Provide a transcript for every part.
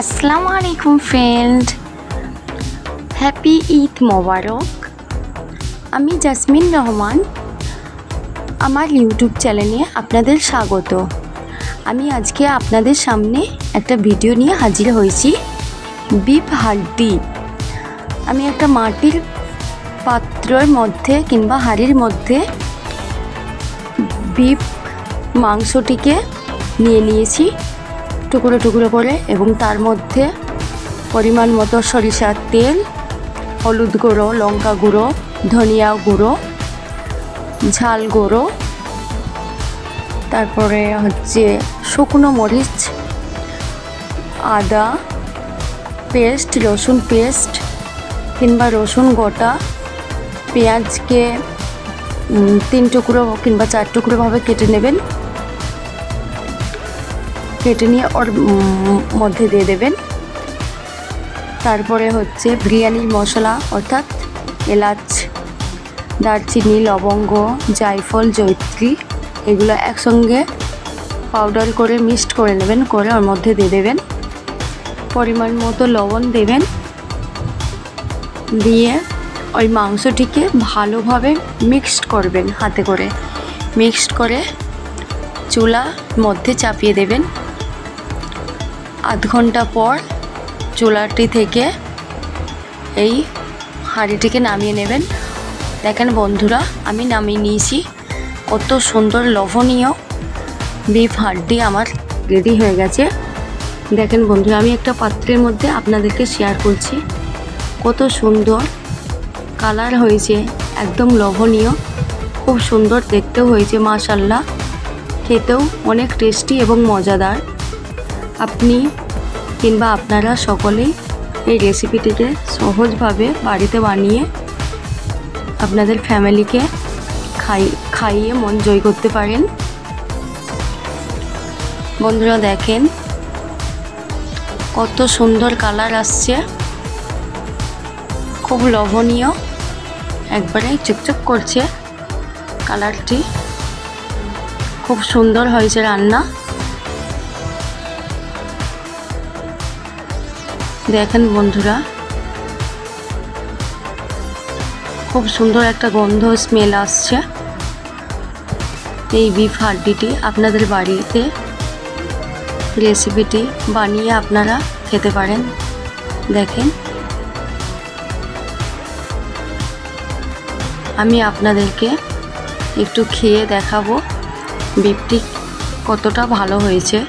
আসসালামু আলাইকুম friend, happy Eid মোবারক। আমি জাসমিন রহমান, আমার ইউটিউব চ্যানেলে আপনাদের স্বাগত। আমি আজকে আপনাদের সামনে একটা ভিডিও নিয়ে হাজির হয়েছি। বিফ হাড্ডি আমি একটা মাটির পাত্রের মধ্যে কিংবা হাঁড়ির মধ্যে বিফ মাংসটিকে নিয়ে নিয়েছি টুকরো টুকরো করে, এবং তার মধ্যে পরিমাণ মতো সরিষার তেল, হলুদ গুঁড়ো, লঙ্কা গুঁড়ো, ধনিয়া গুঁড়ো, ঝাল গুঁড়ো, তারপরে হচ্ছে শুকনো মরিচ, আদা পেস্ট, রসুন পেস্ট কিংবা রসুন গোটা, পেঁয়াজকে 3 টুকরো কিংবা 4 টুকরোভাবে কেটে নেবেন। কেটে নিয়ে ওর মধ্যে দিয়ে দেবেন। তারপরে হচ্ছে বিরিয়ানির মশলা অর্থাৎ এলাচ, দারচিনি, লবঙ্গ, জায়ফল, জয়িত্রী এগুলো একসঙ্গে পাউডার করে মিক্সড করে নেবেন, করে ওর মধ্যে দিয়ে দেবেন। পরিমাণ মতো লবণ দেবেন, দিয়ে ওই মাংসটিকে ভালোভাবে মিক্সড করবেন, হাতে করে মিক্সড করে চুলার মধ্যে চাপিয়ে দেবেন। আধ ঘন্টা পর চুলাটি থেকে এই হাঁড়িটিকে নামিয়ে নেবেন। দেখেন বন্ধুরা, আমি নামিয়ে নিয়েছি। কত সুন্দর লোভনীয় বিফ হাড্ডি আমার রেডি হয়ে গেছে। দেখেন বন্ধুরা, আমি একটা পাত্রের মধ্যে আপনাদেরকে শেয়ার করছি। কত সুন্দর কালার হয়েছে, একদম লোভনীয়, খুব সুন্দর দেখতেও হয়েছে মাশাআল্লাহ। খেতেও অনেক টেস্টি এবং মজাদার। আপনি কিংবা আপনারা সকলেই এই রেসিপিটিকে সহজভাবে বাড়িতে বানিয়ে আপনাদের ফ্যামিলিকে খাইয়ে মন জয় করতে পারেন। বন্ধুরা দেখেন কত সুন্দর কালার আসছে, খুব লোভনীয়, একবারে চকচক করছে কালারটি। খুব সুন্দর হয়েছে রান্না। দেখেন বন্ধুরা, খুব সুন্দর একটা গন্ধ, স্মেল আসছে। এই বিফ হাড্ডিটি আপনাদের বাড়িতে রেসিপিটি বানিয়ে আপনারা খেতে পারেন। দেখেন আমি আপনাদেরকে একটু খেয়ে দেখাবো বিফটি কতটা ভালো হয়েছে।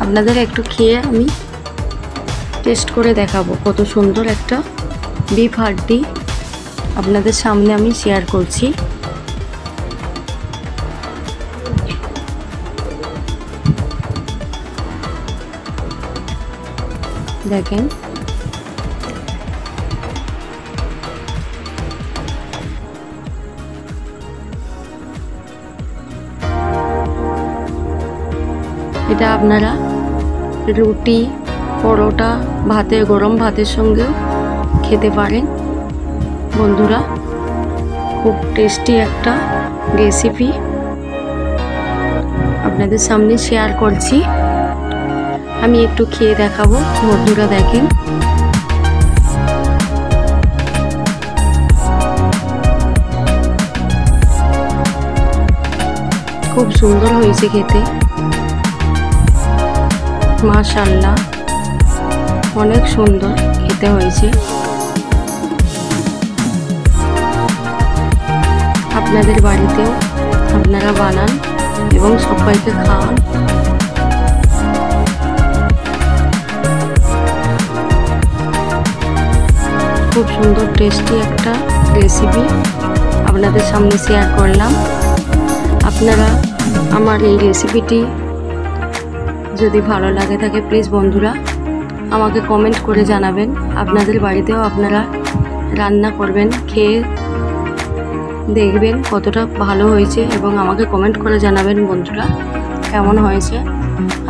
আপনাদের একটু খেয়ে আমি টেস্ট করে দেখাবো কত সুন্দর একটা বিফ হাড্ডি আপনাদের সামনে আমি শেয়ার করছি। দেখেন এটা আপনারা রুটি, পরোটা, ভাতের গরম ভাতের সঙ্গেও খেতে পারেন। বন্ধুরা খুব টেস্টি একটা রেসিপি আপনাদের সামনে শেয়ার করছি। আমি একটু খেয়ে দেখাবো। বন্ধুরা দেখেন খুব সুন্দর হয়েছে খেতে, মাশাআল্লাহ, অনেক সুন্দর খেতে হয়েছে। আপনাদের বাড়িতেও আপনারা বানান এবং সবাইকে খাওয়ান। খুব সুন্দর টেস্টি একটা রেসিপি আপনাদের সামনে শেয়ার করলাম। আপনারা আমার এই রেসিপিটি যদি ভালো লাগে থাকে প্লিজ বন্ধুরা আমাকে কমেন্ট করে জানাবেন। আপনাদের বাড়িতেও আপনারা রান্না করবেন, খেয়ে দেখবেন কতটা ভালো হয়েছে এবং আমাকে কমেন্ট করে জানাবেন বন্ধুরা কেমন হয়েছে।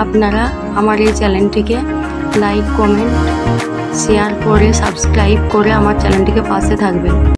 আপনারা আমার এই চ্যানেলটিকে লাইক, কমেন্ট, শেয়ার করে সাবস্ক্রাইব করে আমার চ্যানেলটিকে পাশে থাকবেন।